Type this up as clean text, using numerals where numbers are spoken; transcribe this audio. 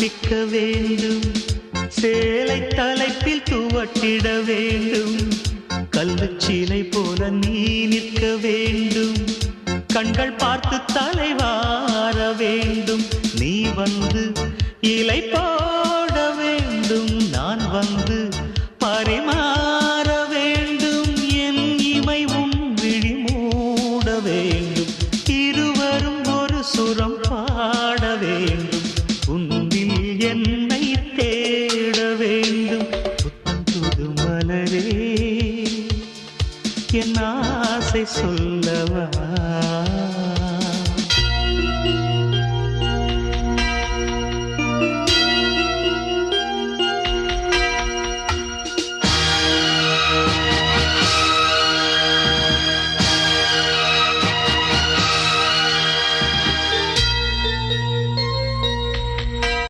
குளிப்பிக்க வேண்டும், சேலை தலைப்பில் துவட்டிட வேண்டும், கல்லுச்சிலை போல நீ நிற்க வேண்டும், கண்கள் பார்த்து தலைவார வேண்டும், நீ வந்து இலை போட வேண்டும், நான் வந்து பரிமாற வேண்டும், என் இமை உன் விழி மூட வேண்டும், இருவரும் ஒரு சுரம் பாட வேண்டும், உன்னில் என்னை தேட வேண்டும். புத்தம் புது மலரே என் ஆசை சொல்